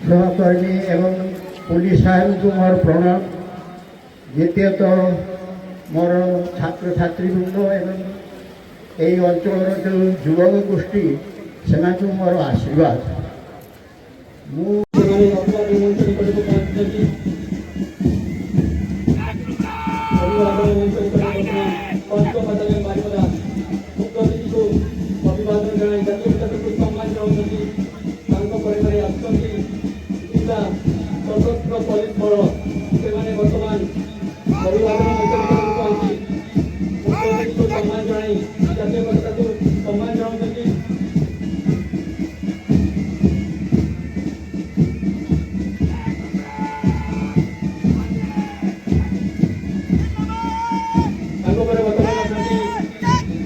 सहकर्मी एवं पुलिस साहेब को मोर प्रणाम। द्वितीयत मोर छात्र छात्रीवृंद एवं यही अंचल जो युवक गोष्ठी से मोर आशीर्वाद। सशस्त्र पुलिस बल से बर्तमान मुख्यमंत्री को सम्मान जनाई जातीय पताका को सम्मान जनाउछन्ति।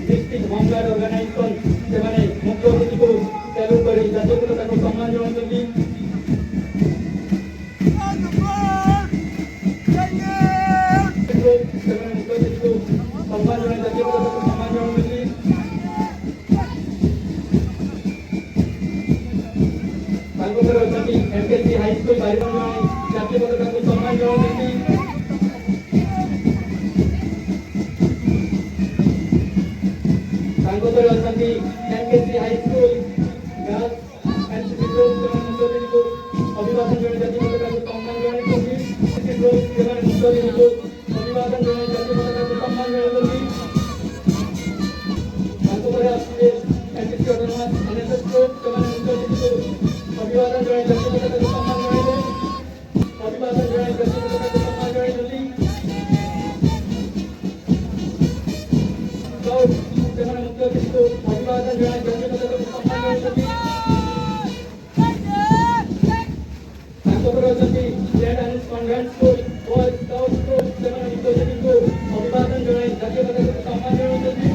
डिस्ट्रिक्ट होमगार्ड ऑर्गेनाइजेशन से मुख्यमंत्री को सैल्यूट कर जातीय पताका को सम्मान जनाउछन्ति। एमकेसी हाई स्कूल जातीय पताका को सम्मान जनाउछन्ति। MKC high school girls and citizen मुख्यमंत्री को अभिवादन जनाई जातीय पताका को सम्मान जनाउछन्ति। मुख्यमंत्री को अभिवादन जनाई जातीय पताका को सम्मान जनाउछन्ति। एमकेसी ऑटोनोमस एनएसएस को मुख्यमंत्री को अभिवादन जनाई जातीय पताका को सम्मान जनाइले। अभिवादन जनाई जातीय पताका को सम्मान जनाइले। स्काउट सेना मुख्यमंत्री को अभिवादन जनाई जातीय पताका को सम्मान जनाइले। Red and convent school boy scout को सेना मुख्यमंत्री को अभिवादन जनाई जातीय पताका को सम्मान जनाइले।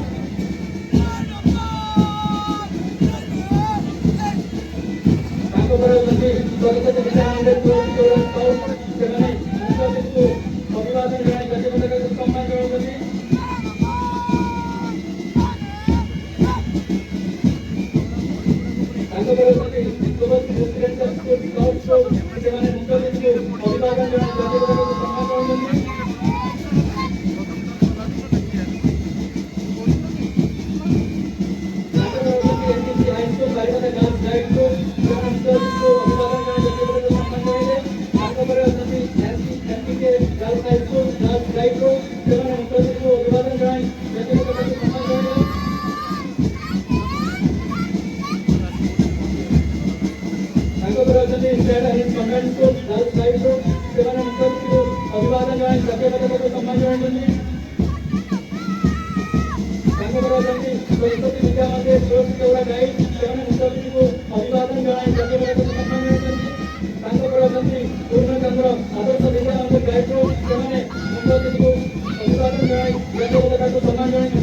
सरस्वती विद्यालय अभिवादन जनाई जातीय पताका को सम्मान जनाइले। रेसिडेंशियल स्कूल स्काउट को मुख्यमंत्री को अभिवादन जनाई जातीय पताका को सम्मान जनाइले। MKC high school Baripada girls guide को मुख्यमंत्री को अभिवादन जनाई जातीय पताका को सम्मान जनाइले। MPK girls high school girls guide को मुख्यमंत्री को अभिवादन जनाई जातीय पताका को सम्मान जनाइले। कॉन्वेंट स्कूल गर्ल्स गाइड को मुख्यमंत्री को अभिवादन जनाई जातीय पताका को सम्मान जनाइले। सरस्वती विद्या मंदिर चौरा गाइड मुख्यमंत्री को अभिवादन जनाई जातीय पताका को सम्मान जनाइले। पूर्णचंद्र आदर्श विद्या मंदिर गाइड को मुख्यमंत्री को अभिवादन जनाई जातीय पताका को सम्मान जनाइले।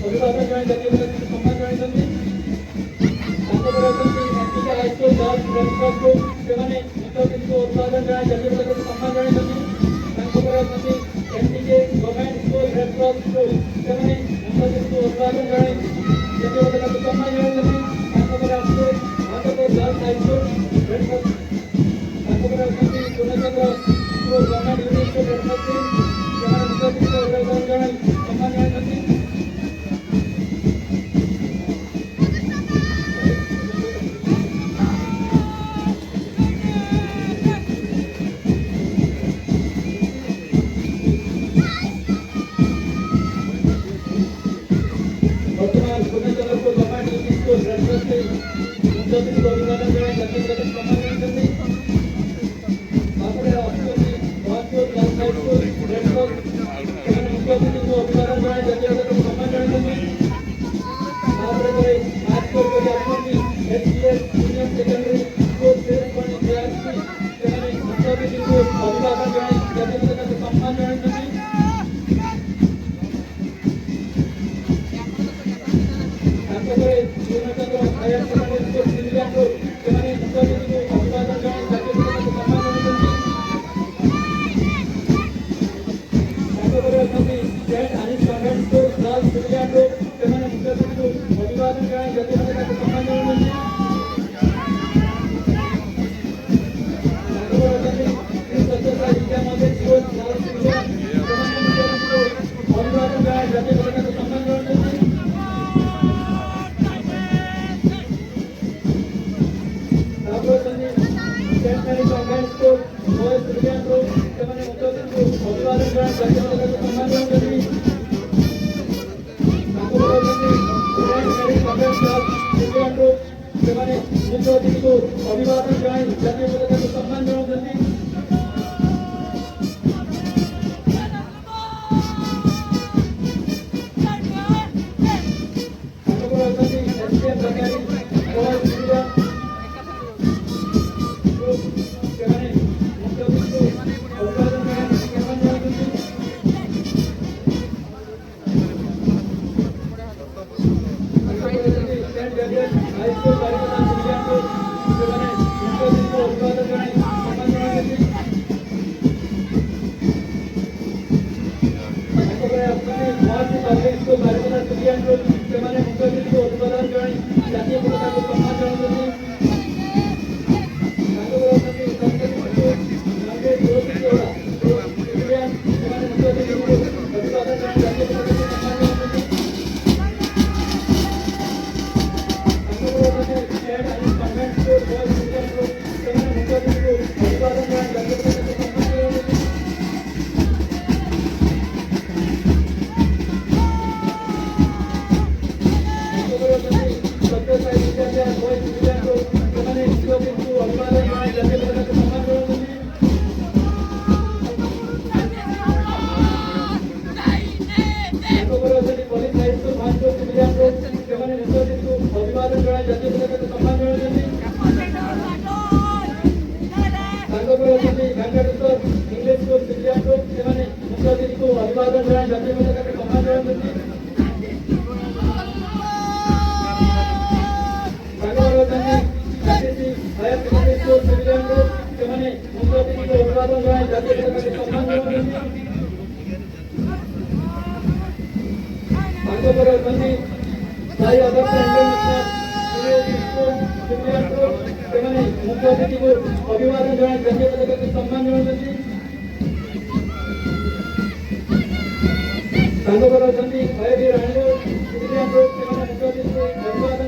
अभिवादन जनाई जातीय पताका को सम्मान जनाइले। High school girls red cross को मुख्यमंत्री को अभिवादन जनाई जातीय पताका को सम्मान जनाइले। MPK government school red cross को मुख्यमंत्री को अभिवादन जनाई जातीय पताका को सम्मान जनाइले। Girls high school red cross Purnachandra government unit school red cross मुख्यमंत्री को अभिवादन जनाई सम्मान जनाइले। वर्तमान Purnachandra government unit school red cross मुख्यमंत्री को अभिवादन जनाई जातीय पताका को सम्मान जनाइले। गर्ल्स हाई स्कूल रेड ଜାତୀୟ ପତାକାକୁ ସମ୍ମାନ ଜଣାଉଛନ୍ତି। ତାଙ୍କ ପରେ ଅଛନ୍ତି ସେମାନେ ମୁଖ୍ୟ ଅତିଥିକୁ ଅଭିବାଦନ ଜଣାଇ ଜାତୀୟ ପତାକାକୁ ସମ୍ମାନ ଜଣାଉଛନ୍ତି। ତାଙ୍କ ପରେ ଅଛନ୍ତି ଏସପିଏମ୍ ତରକାରୀ ସେମାନେ ମୁଖ୍ୟ ଅତିଥିକୁ ଅଭିବାଦନ ଜଣାଇ ସମ୍ମାନ ଜଣାଉଛନ୍ତି। ହାଇସ୍କୁଲ ବାରିପଦା ସିଭିଲିଆନ୍କୁ ସେମାନେ ମୁଖ୍ୟ ଅତିଥିକୁ ଅଭିବାଦନ ଜଣାଇ ସମ୍ମାନ ଜଣାଉଛନ୍ତି। ତାଙ୍କ ପରେ ଆସୁଛନ୍ତି ମହାର୍ଷି ପବ୍ଲିକ ସ୍କୁଲ ବାରିପଦା ସିଭିଲିଆନ୍କୁ ସେମାନେ ମୁଖ୍ୟ ଅତିଥିକୁ ଅଭିବାଦନ ଜଣାଇ ଜାତୀୟ ପତାକାକୁ ସମ୍ମାନ ଜଣାଉଛନ୍ତି। ତାଙ୍କ ପରେ ଅଛନ୍ତି ସରସ୍ୱତୀ ଶିଶୁ ମନ୍ଦିର ତୁଳସୀ ଚଉଡ଼ା ସିଭିଲିଆନ୍ ସେମାନେ ମୁଖ୍ୟ ଅତିଥିକୁ ଅଭିବାଦନ ଜଣାଇ ଜାତୀୟ ପତାକାକୁ ସମ୍ମାନ ଜଣାଉଛନ୍ତି। ଅଭିବାଦନ ଜଣାଇ ଜାତୀୟ ପତାକାକୁ ସମ୍ମାନ ଜଣାଉଛନ୍ତି। ତାଙ୍କ ପରେ ଅଛନ୍ତି ଭେଙ୍କଟେଶ୍ୱର ଇଂଲିଶ ସ୍କୁଲ ସିଭିଲିଆନ୍କୁ ସେମାନେ ମୁଖ୍ୟ ଅତିଥିକୁ ଅଭିବାଦନ ଜଣାଇ ଜାତୀୟ ପତାକାକୁ ସମ୍ମାନ ଜଣାଉଛନ୍ତି। ତାଙ୍କ ପରେ ଅଛନ୍ତି ଆର୍ଟିସି ହାୟର ସେକେଣ୍ଡାରୀ ସ୍କୁଲ ସିଭିଲିଆନ୍କୁ ସେମାନେ ମୁଖ୍ୟ ଅତିଥିକୁ ଅଭିବାଦନ ଜଣାଇ ଜାତୀୟ ପତାକାକୁ ସମ୍ମାନ ଜଣାଉଛନ୍ତି। ତାଙ୍କ ପରେ ଅଛନ୍ତି ସାଇ ଆଦର୍ଶ ଇଣ୍ଟରନ୍ୟାସନାଲ ସ୍କୁଲ ସିଭିଲିଆନ୍କୁ ସେମାନେ ମୁଖ୍ୟ ଅତିଥିକୁ ଅଭିବାଦନ ଜଣାଇ ଜାତୀୟ ପତାକାକୁ ସମ୍ମାନ ଜଣାଉଛନ୍ତି। ତାଙ୍କ ପରେ ଅଛନ୍ତି ଆଇଆଇଟି ରାଣୀଗଡ଼ ସିଭିଲିଆନ୍କୁ ସେମାନେ ମୁଖ୍ୟ ଅତିଥିକୁ ଅଭିବାଦନ